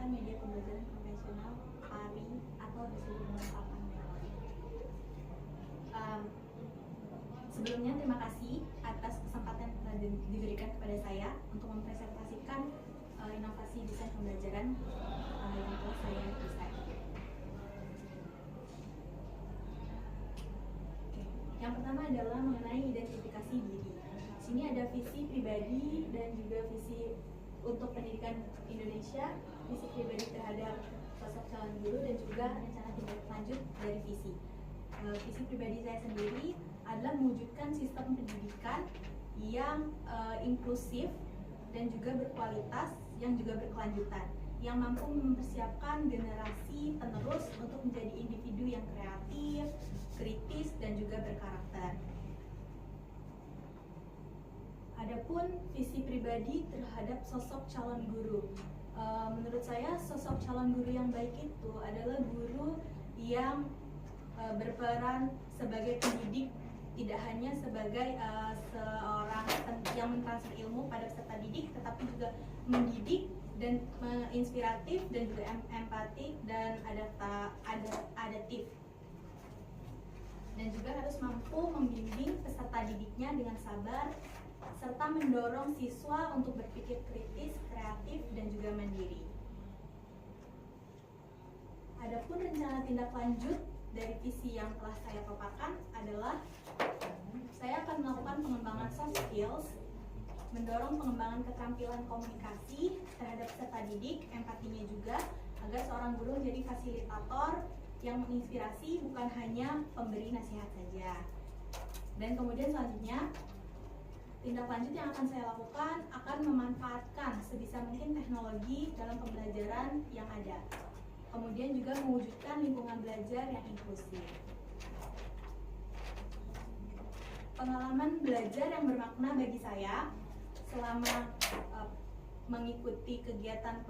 menggunakan media pembelajaran konvensional PARI atau disebut dengan papan memori. Sebelumnya terima kasih atas kesempatan yang telah diberikan kepada saya untuk mempresentasikan inovasi desain pembelajaran yang telah saya desain. Yang pertama adalah mengenai identifikasi diri. Di sini ada visi pribadi dan juga visi untuk pendidikan Indonesia, visi pribadi terhadap sosok calon guru dan juga rencana tindak lanjut dari visi. Visi pribadi saya sendiri adalah mewujudkan sistem pendidikan yang inklusif dan juga berkualitas, yang juga berkelanjutan, yang mampu mempersiapkan generasi penerus untuk menjadi individu yang kreatif, kritis, dan juga berkarakter. Adapun visi pribadi terhadap sosok calon guru, menurut saya sosok calon guru yang baik itu adalah guru yang berperan sebagai pendidik, tidak hanya sebagai seorang yang mentransfer ilmu pada peserta didik, tetapi juga mendidik dan inspiratif dan juga empatik dan adaptif, dan juga harus mampu membimbing peserta didiknya dengan sabar serta mendorong siswa untuk berpikir kritis, kreatif, dan juga mandiri. Adapun rencana tindak lanjut dari visi yang telah saya paparkan adalah saya akan melakukan pengembangan soft skills, mendorong pengembangan keterampilan komunikasi terhadap peserta didik, empatinya juga, agar seorang guru menjadi fasilitator yang menginspirasi, bukan hanya pemberi nasihat saja. Dan kemudian selanjutnya, tindak lanjut yang akan saya lakukan akan memanfaatkan sebisa mungkin teknologi dalam pembelajaran yang ada. Kemudian juga mewujudkan lingkungan belajar yang inklusif. Pengalaman belajar yang bermakna bagi saya selama mengikuti kegiatan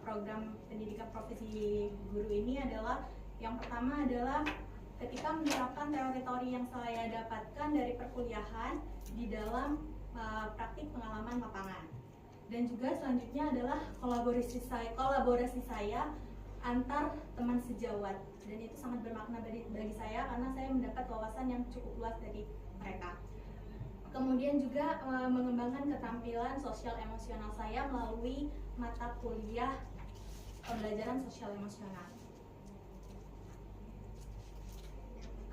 program pendidikan profesi guru ini adalah, yang pertama adalah ketika menerapkan teori-teori yang saya dapatkan dari perkuliahan di dalam praktik pengalaman lapangan. Dan juga selanjutnya adalah kolaborasi saya antar teman sejawat, dan itu sangat bermakna bagi saya karena saya mendapat wawasan yang cukup luas dari mereka. Kemudian juga mengembangkan keterampilan sosial emosional saya melalui mata kuliah pembelajaran sosial emosional.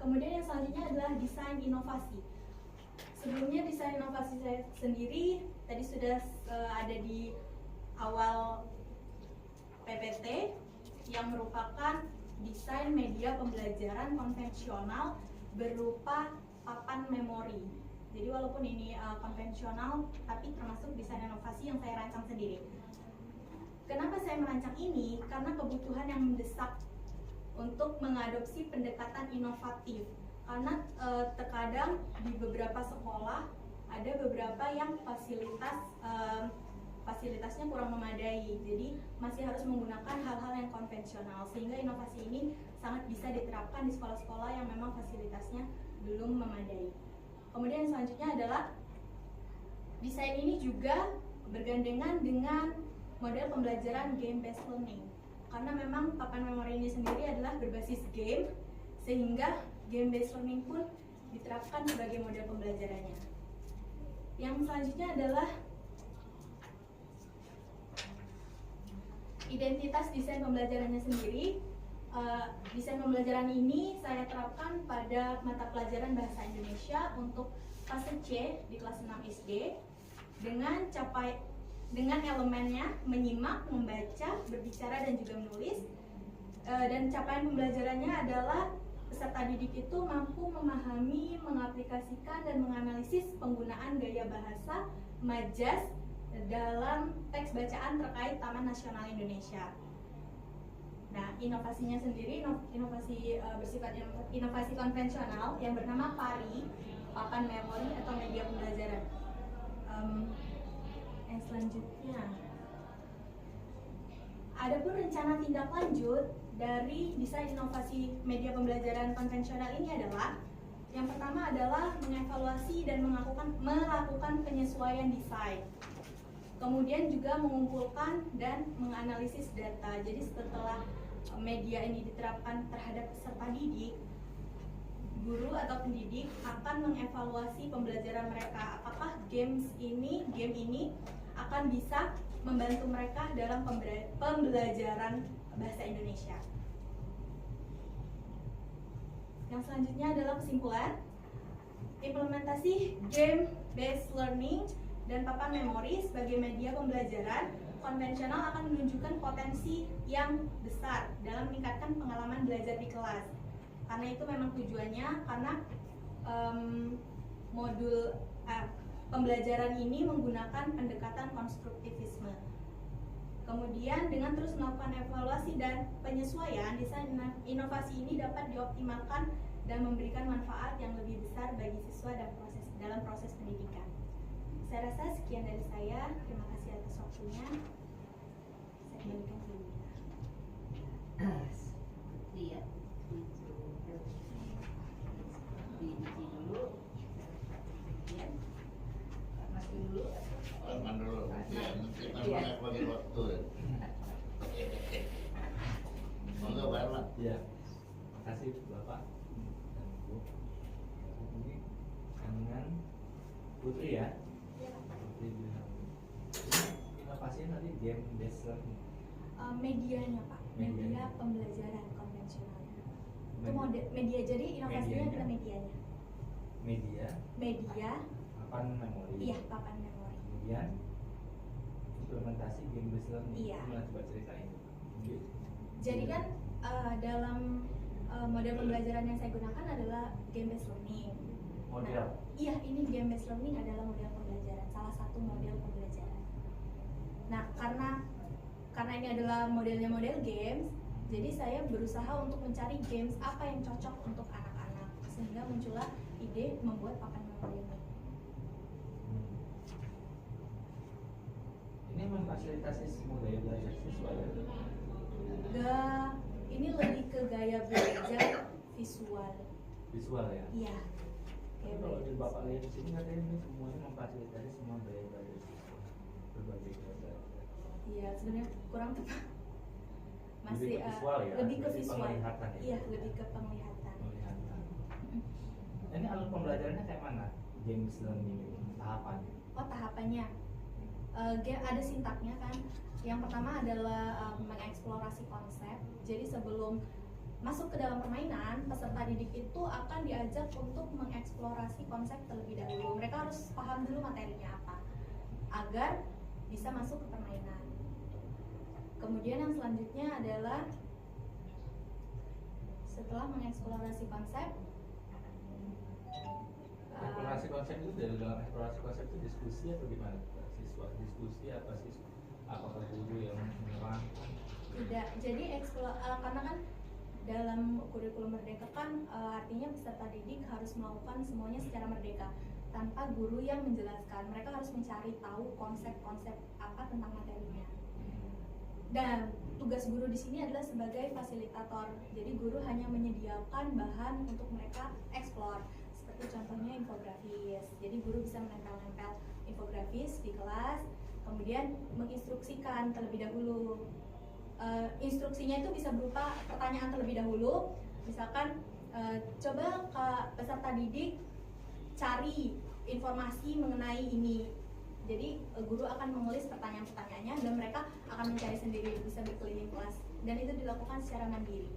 Kemudian yang selanjutnya adalah desain inovasi. Sebelumnya desain inovasi saya sendiri tadi sudah ada di awal PPT, yang merupakan desain media pembelajaran konvensional berupa papan memori. Jadi walaupun ini konvensional, tapi termasuk desain inovasi yang saya rancang sendiri. Kenapa saya merancang ini? Karena kebutuhan yang mendesak untuk mengadopsi pendekatan inovatif. Karena terkadang di beberapa sekolah ada beberapa yang fasilitasnya kurang memadai, jadi masih harus menggunakan hal-hal yang konvensional, sehingga inovasi ini sangat bisa diterapkan di sekolah-sekolah yang memang fasilitasnya belum memadai. Kemudian selanjutnya adalah desain ini juga bergandengan dengan model pembelajaran game-based learning, karena memang papan memori ini sendiri adalah berbasis game, sehingga game-based learning pun diterapkan sebagai model pembelajarannya. Yang selanjutnya adalah identitas desain pembelajarannya sendiri. Desain pembelajaran ini saya terapkan pada mata pelajaran Bahasa Indonesia untuk fase C di kelas 6 SD dengan elemennya menyimak, membaca, berbicara, dan juga menulis. Dan capaian pembelajarannya adalah peserta didik itu mampu memahami, mengaplikasikan, dan menganalisis penggunaan gaya bahasa majas dalam teks bacaan terkait Taman Nasional Indonesia. Nah, inovasinya sendiri inovasi bersifat inovasi konvensional yang bernama PARI, papan memori atau media pembelajaran. Yang selanjutnya, adapun rencana tindak lanjut dari desain inovasi media pembelajaran konvensional ini adalah, yang pertama adalah mengevaluasi dan melakukan penyesuaian desain. Kemudian juga mengumpulkan dan menganalisis data. Jadi setelah media ini diterapkan terhadap peserta didik, guru atau pendidik akan mengevaluasi pembelajaran mereka. Apakah game ini akan bisa membantu mereka dalam pembelajaran bahasa Indonesia. Yang selanjutnya adalah kesimpulan. Implementasi game-based learning dan papan memori sebagai media pembelajaran konvensional akan menunjukkan potensi yang besar dalam meningkatkan pengalaman belajar di kelas. Karena itu memang tujuannya, karena modul pembelajaran ini menggunakan pendekatan konstruktivisme. Kemudian dengan terus melakukan evaluasi dan penyesuaian, desain inovasi ini dapat dioptimalkan dan memberikan manfaat yang lebih besar bagi siswa dan dalam proses pendidikan. Saya rasa sekian dari saya. Terima kasih atas waktunya. Saya kembalikan ke Ibu. Iya, diisi dulu, ya, masih dulu. Arman dulu, nanti namanya bagi waktu. Monggo Pak Arman. Ya, makasih Bapak dan Ibu. Ini dengan Putri ya. Putri bilang inovasinya tadi game based learning. Medianya Pak, media Medianya. pembelajaran konvensional. Itu media, jadi inovasinya adalah medianya. Media, Papan memori. iya papan memori. Kemudian implementasi game based learning. Iya. Gimana coba ceritain? Jadi kan dalam model pembelajaran yang saya gunakan adalah game based learning. Model. Nah, iya, ini game based learning adalah model pembelajaran, salah satu model pembelajaran. Nah, karena ini adalah modelnya model games, jadi saya berusaha untuk mencari games apa yang cocok untuk anak-anak, sehingga muncullah ide membuat papan memori ini. Ini memfasilitasi semua gaya belajar siswa ya. Ini lebih ke gaya belajar visual. Visual ya. Iya. Tapi kalau di Bapak lihat di sini katanya ini semuanya memfasilitasi semua gaya belajar siswa. Berbagai gaya belajar. Iya, sebenarnya kurang tepat. Masih Lebih ke visual ya? lebih ke Berarti visual. penglihatan ya? Iya, lebih ke penglihatan. Penglihatan. Ini alur pembelajarannya kayak mana? Games learning itu tahapannya. Oh, tahapannya. Ada sintaknya kan. Yang pertama adalah mengeksplorasi konsep. Jadi sebelum masuk ke dalam permainan, peserta didik itu akan diajak untuk mengeksplorasi konsep terlebih dahulu. Mereka harus paham dulu materinya apa, agar bisa masuk ke permainan. Kemudian yang selanjutnya adalah setelah mengeksplorasi konsep, Eksplorasi konsep itu dari dalam eksplorasi konsep itu diskusi atau gimana? Siswa diskusi apa siswa? Apakah guru yang menerangkan? tidak. Jadi karena kan dalam kurikulum merdeka kan artinya peserta didik harus melakukan semuanya secara merdeka tanpa guru yang menjelaskan. Mereka harus mencari tahu konsep-konsep apa tentang materinya. Dan tugas guru di sini adalah sebagai fasilitator. Jadi guru hanya menyediakan bahan untuk mereka eksplor. Seperti contohnya infografis. Jadi guru bisa menempel-nempel infografis di kelas, kemudian menginstruksikan terlebih dahulu. Instruksinya itu bisa berupa pertanyaan terlebih dahulu. Misalkan coba peserta didik cari informasi mengenai ini. Jadi guru akan menulis pertanyaan-pertanyaannya dan mereka akan mencari sendiri, bisa berkeliling kelas, dan itu dilakukan secara mandiri,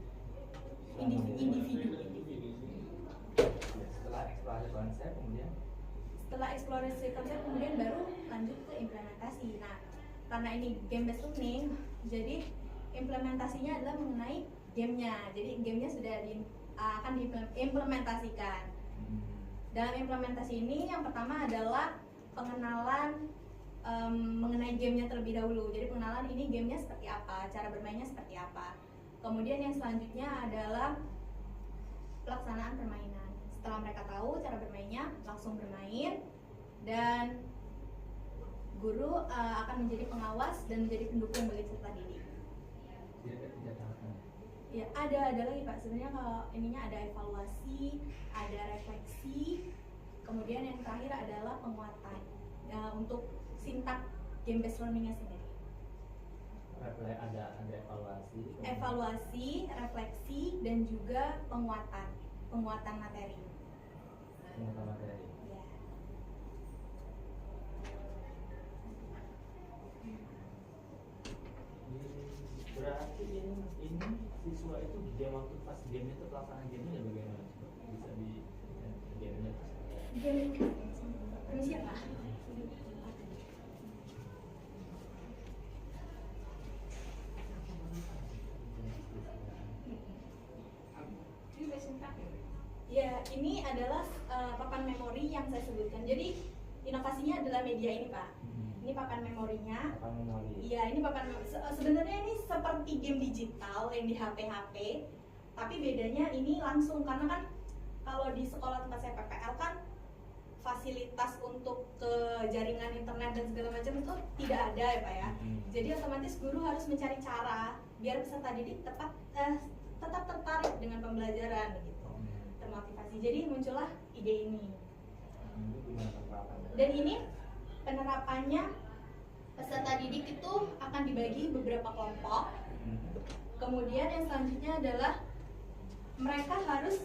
individu. Setelah eksplorasi konsep kemudian baru lanjut ke implementasi. Nah, karena ini game based learning, jadi implementasinya adalah mengenai gamenya. Jadi gamenya sudah akan diimplementasikan. Dalam implementasi ini yang pertama adalah pengenalan mengenai gamenya terlebih dahulu. Jadi pengenalan ini gamenya seperti apa, cara bermainnya seperti apa. Kemudian yang selanjutnya adalah pelaksanaan permainan. Setelah mereka tahu cara bermainnya, langsung bermain, dan guru akan menjadi pengawas dan menjadi pendukung bagi peserta didik. Ya, ada lagi Pak. Sebenarnya kalau ininya ada evaluasi, ada refleksi, kemudian yang terakhir adalah penguatan. Untuk sintak game based learningnya sendiri. Ada evaluasi. Evaluasi, refleksi, dan juga penguatan materi. Penguatan materi. Ya. Berarti ini siswa itu dia waktu pas game itu pelaksanaan gamenya bagaimana? Bisa di gamenya Game permisi ya Pak. Ya, ini adalah papan memori yang saya sebutkan. Jadi inovasinya adalah media ini Pak. Ini papan memorinya. Papan memori. Iya, ini papan sebenarnya ini seperti game digital yang di HP-HP, tapi bedanya ini langsung karena kan kalau di sekolah tempat saya PPL kan fasilitas untuk ke jaringan internet dan segala macam itu tidak ada ya Pak ya. Jadi otomatis guru harus mencari cara biar peserta didik tetap tertarik dengan pembelajaran gitu, termotivasi. Jadi muncullah ide ini. Dan ini penerapannya peserta didik itu akan dibagi beberapa kelompok. Kemudian yang selanjutnya adalah mereka harus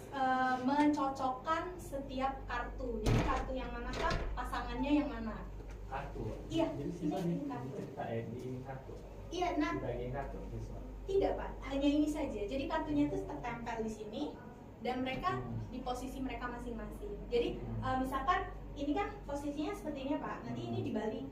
mencocokkan setiap kartu. Jadi kartu yang mana Kak, pasangannya yang mana? Kartu. Iya, Jadi siswa ini di kartu. cerita di ini kartu. Iya, nah Dibagi kartu siswa. tidak Pak, hanya ini saja. Jadi kartunya itu tertempel di sini dan mereka di posisi mereka masing-masing. Jadi misalkan ini kan posisinya seperti ini Pak, nanti ini dibalik.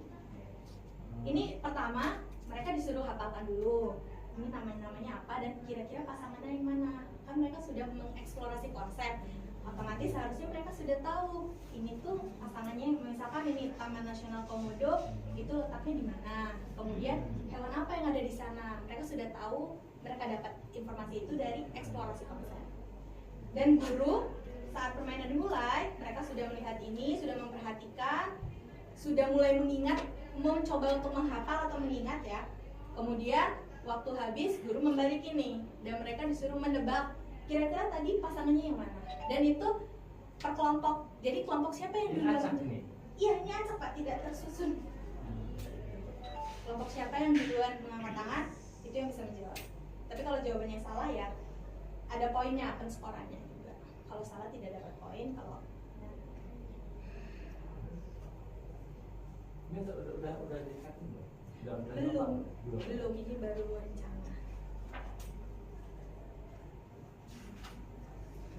Ini pertama mereka disuruh hafalkan dulu ini namanya apa dan kira-kira pasangannya yang mana. Kan mereka sudah mengeksplorasi konsep, otomatis harusnya mereka sudah tahu ini tuh pasangannya. Misalkan ini Taman Nasional Komodo itu letaknya di mana, kemudian hewan apa yang ada di sana, mereka sudah tahu. Mereka dapat informasi itu dari eksplorasi konsep. Dan guru saat permainan dimulai, mereka sudah melihat ini, sudah memperhatikan, sudah mulai mengingat, mencoba untuk menghafal atau mengingat ya. Kemudian waktu habis guru membalik ini dan mereka disuruh menebak kira-kira tadi pasangannya yang mana. Dan itu per kelompok. Jadi kelompok siapa yang Ini duluan? acak ini. Iya, ini acak Pak, tidak tersusun. Kelompok siapa yang duluan mengangkat tangan itu yang bisa menjawab. Tapi kalau jawabannya salah ya ada poinnya, penskorannya juga. Kalau salah tidak dapat poin, kalau Ini udah dikatin belum? belum, ini baru rencana.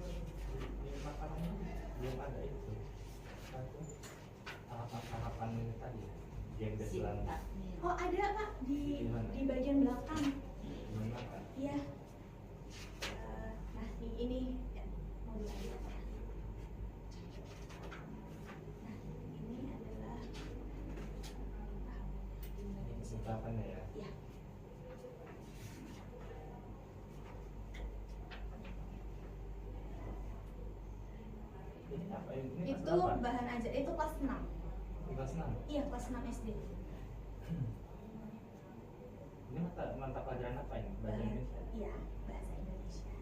Ini makanannya belum ada itu. Satu tahapan ini tadi. Game desain. Oh ada Pak di bagian belakang. Gimana kan? Iya. Nah ini ya, mau dilanjut. Nah ini adalah Tahapannya ya. ya. Ini apa ini? Itu bahan ajar itu kelas 6. Kelas 6. Iya kelas 6 SD. Ini mata pelajaran apa ini? Bahasa Indonesia. Iya bahasa Indonesia.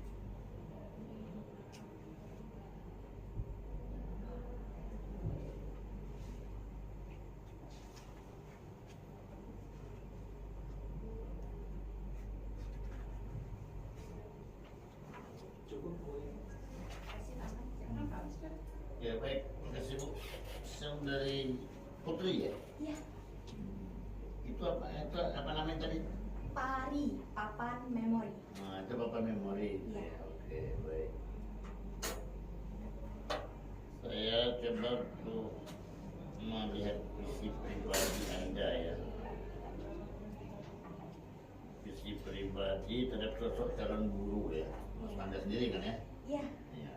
Cukup Bu. Ya baik, terima kasih Bu. Saya dari Putri ya. Iya. Itu apa namanya tadi? Pari, papan memori. Nah, itu papan memori. Iya. Oke, baik. Saya coba untuk melihat visi pribadi Anda ya. Visi pribadi terhadap sosok calon guru ya. Mas Anda sendiri kan ya? Iya. Ya.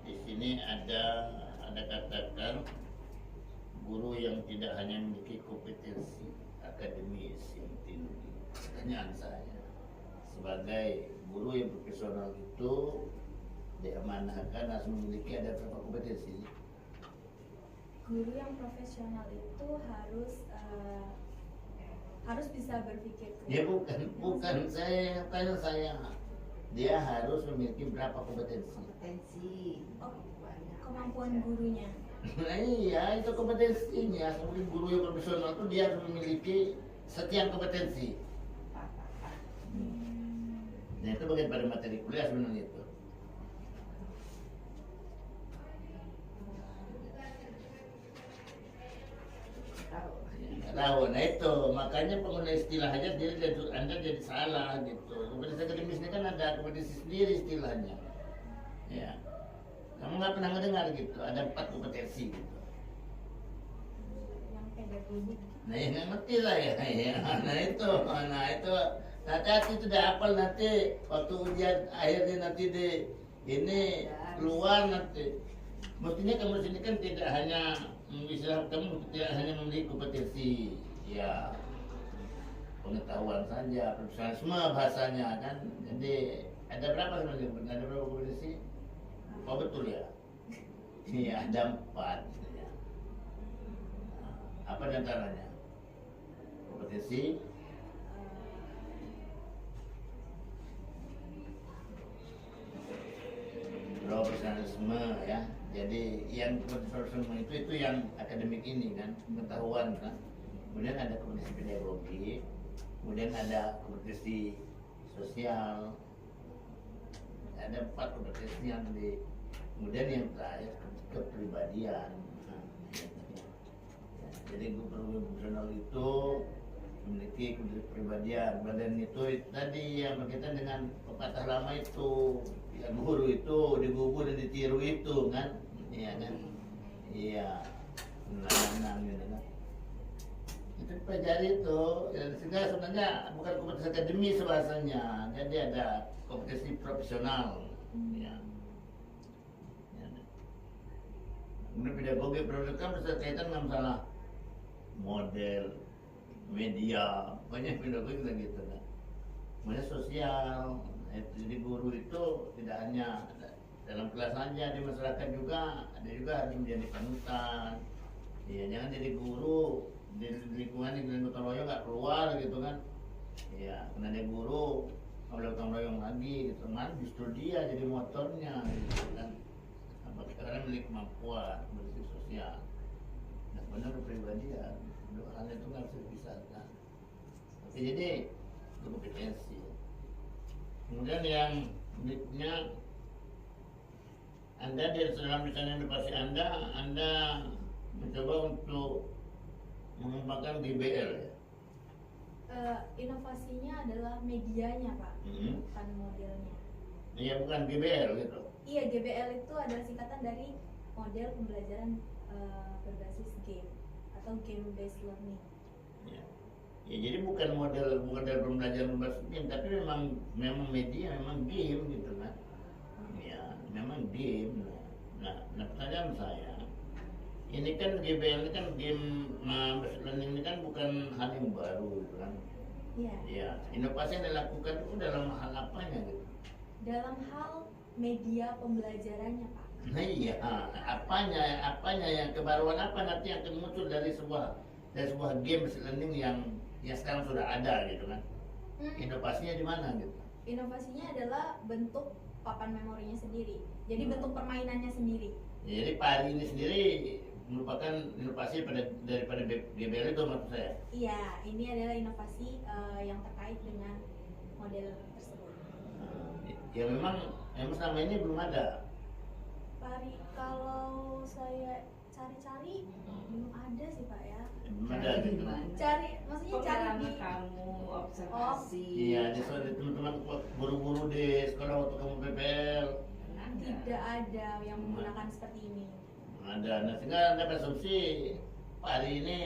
Di sini ada katakan guru yang tidak hanya memiliki kompetensi akademis yang tinggi. Pertanyaan saya, sebagai guru yang profesional itu diamanahkan harus memiliki ada berapa kompetensi? Guru yang profesional itu harus bisa berpikir Ya bukan saya tanya saya, dia harus memiliki berapa kompetensi? Kompetensi. Oh, kemampuan gurunya. Nah iya, itu kompetensinya. Sebagai guru yang profesional itu dia harus memiliki sekian kompetensi. Nah itu bagian pada materi kuliah sebenarnya itu. Tahu. Nggak tahu, nah itu makanya pengguna istilah aja Anda jadi salah gitu. Kompetensi akademis ini kan ada kompetensi sendiri istilahnya. Ya, kamu nggak pernah ngedengar gitu. Ada 4 kompetensi gitu. Yang pedagogik. Nah yang nggak ngerti lah ya. Nah itu, hati-hati itu udah hafal nanti waktu ujian akhirnya nanti di ini keluar nanti. Mestinya kamu sini kan tidak hanya istilah kamu tidak hanya memiliki kompetensi ya pengetahuan saja, profesionalisme bahasanya kan. Jadi ada berapa sebenarnya? Ada berapa kompetensi? Oh betul ya. Iya ada 4. Ya. Nah, apa diantaranya? Kompetensi profesionalisme ya. Jadi yang profesionalisme itu yang akademik ini kan, pengetahuan kan. Kemudian ada kompetensi pedagogi, kemudian ada kompetensi sosial. Ada 4 kompetensi yang kemudian yang terakhir kepribadian. Nah, ya, jadi guru profesional itu memiliki kepribadian. Badan itu tadi yang berkaitan dengan pepatah lama itu. Ya, guru itu digugur dan ditiru itu kan, iya kan, iya, menanam gitu kan. Itu pelajari itu, ya, sehingga sebenarnya bukan kompetensi akademis bahasanya, jadi ada kompetensi profesional, ya. Ya. Kemudian pedagogi kan berkaitan dengan masalah model, media, banyak pedagogi gitu kan. Kemudian sosial. Jadi guru itu tidak hanya dalam kelas saja, di masyarakat juga ada juga harus menjadi panutan. Ya jangan jadi guru di lingkungan gotong royong nggak keluar gitu kan. Ya karena dia guru nggak boleh gotong royong lagi gitu kan. Justru dia jadi motornya gitu kan. Bagi orang memiliki kemampuan bersih sosial. Nah benar kepribadian, dua hal itu nggak bisa dipisahkan. Oke jadi itu kompetensi. Kemudian yang berikutnya, Anda dalam desain inovasi Anda mencoba untuk mengembangkan GBL ya? Inovasinya adalah medianya Pak, bukan modelnya. Iya bukan GBL gitu. Iya, GBL itu adalah singkatan dari model pembelajaran berbasis game atau game based learning. Ya. Ya jadi bukan model pembelajaran berbasis game, tapi memang media, memang game gitu kan. Ya, memang game. Nah pertanyaan saya, ini kan GBL ini kan game based learning ini kan bukan hal yang baru gitu kan. Iya. Ya, inovasi yang dilakukan itu dalam hal apanya gitu? Dalam hal media pembelajarannya Pak. Nah iya, apanya yang kebaruan apa nanti yang akan muncul dari sebuah game based learning yang sekarang sudah ada gitu kan. Inovasinya di mana gitu? Inovasinya adalah bentuk papan memorinya sendiri. Jadi bentuk permainannya sendiri. Ya, jadi PARI ini sendiri merupakan inovasi daripada GBL itu maksud saya. Iya, ini adalah inovasi yang terkait dengan model tersebut. Ya memang selama ini belum ada. Pari, kalau saya cari-cari belum ada sih Pak ya. Belum ada gitu. Cari, maksudnya cari di kamu observasi. Iya, di teman-teman guru-guru di sekolah waktu kamu PPL. tidak ada yang menggunakan seperti ini. Ada, nah sehingga Anda berasumsi PARI ini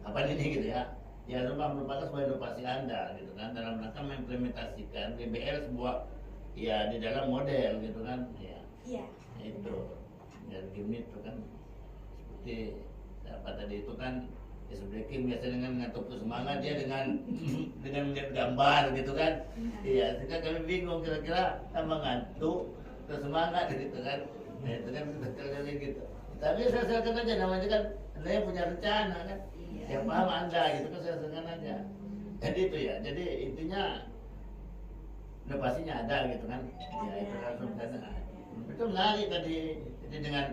apa ini gitu ya? Ya merupakan sebuah inovasi Anda gitu kan dalam rangka mengimplementasikan GBL sebuah ya di dalam model gitu kan ya. Iya. Itu ya game itu kan seperti apa tadi itu kan ya breaking biasa dengan ngatur semangat dia dengan melihat gambar gitu kan. Iya, sehingga kami bingung kira-kira tambah ngantuk terus semangat gitu kan. Nah, itu kan kira-kira gitu. Tapi saya silakan aja namanya kan Anda yang punya rencana kan. Iya. Yang paham Anda gitu kan saya silakan aja. Jadi itu ya. Jadi intinya inovasinya ada gitu kan. Ya itu langsung sana. Itu menarik tadi. Jadi dengan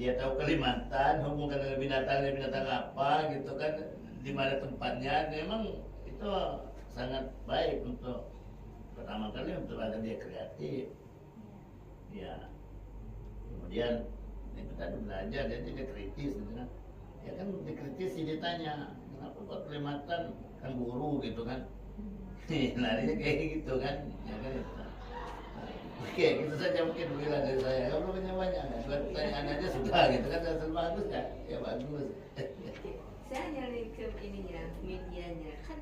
dia tahu Kalimantan, hubungkan dengan binatang apa gitu kan, di mana tempatnya, memang itu sangat baik untuk pertama kali untuk agar dia kreatif. Ya, kemudian itu tadi belajar, dia kritis gitu kan. Ya kan dikritisi, ditanya kenapa kok Kalimantan kan guru gitu kan. Larinya kayak gitu kan, ya kan itu. Oke, itu saja mungkin bilang dari saya. Kalau banyak banyak, pertanyaan aja sudah gitu kan, asal bagus ya, ya bagus. Saya nyari ke ininya, medianya. Kan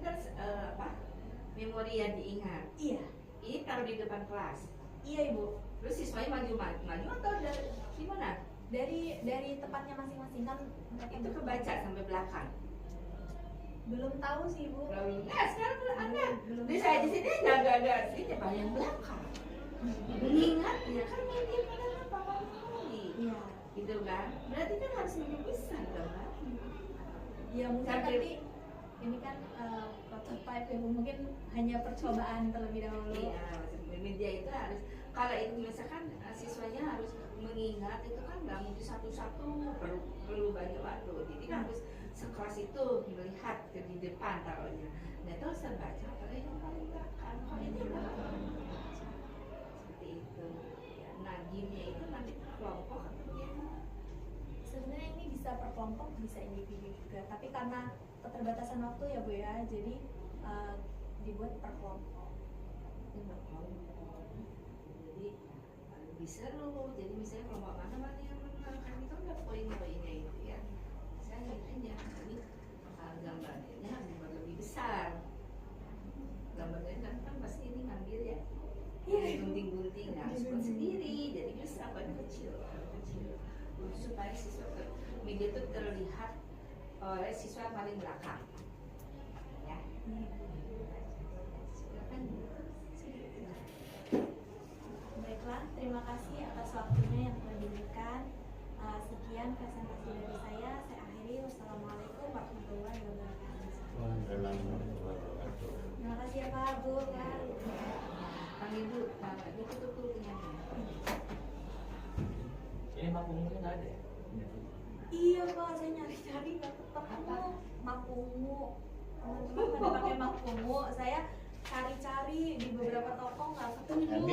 memori yang diingat. Iya, Ini taruh di depan kelas. iya Ibu. Terus siswanya maju atau dari gimana? Dari tempatnya masing-masing kan mereka Itu kebaca sampai belakang. belum tahu sih Ibu. Nah, sekarang Anda Belum di saya di sini agak-agak sini bagian belakang. Mengingat ya kan media pada apa memori. Iya. Gitu kan? Berarti kan harus menyebutkan dong kan? Ya mungkin Sampai- tapi ini kan prototype ya Bu. Mungkin hanya percobaan terlebih dahulu. Iya, media itu harus kalau itu misalkan siswanya harus mengingat itu kan nggak mungkin satu-satu perlu banyak waktu. Jadi kan harus sekelas itu melihat ke di depan taruhnya. Nah terus saya baca kalau yang paling belakang, kalau ini yang belakang. Seperti itu. Ya, nah gimnya itu nanti kelompok atau gimana? Sebenarnya ini bisa per kelompok, bisa individu juga. Tapi karena keterbatasan waktu ya Bu ya, jadi dibuat per kelompok. Itu nggak kelompok. Jadi lebih seru. Jadi misalnya kelompok mana yang menang kan itu ada poin-poinnya itu ya. Saya ingatnya ini gambarnya dibuat lebih besar. Gambarnya kan pasti ini ngambil ya. Gunting-gunting harus buat sendiri. Jadi bisa buat kecil. Supaya siswa media itu terlihat oleh siswa yang paling belakang. Ya. Silakan. Baiklah, terima kasih atas waktunya yang telah diberikan. Sekian presentasi dari saya akhiri. Wassalamualaikum warahmatullahi wabarakatuh. Terima kasih ya Pak, Bu, Pak. Panggil dulu, ditutup dulu kenyangnya. Ini mapungnya nggak ada ya? Iya Pak, saya nyari-cari nggak ketemu. Mapungu, teman-teman pada pakai mapungu. Saya cari-cari di beberapa toko nggak ketemu.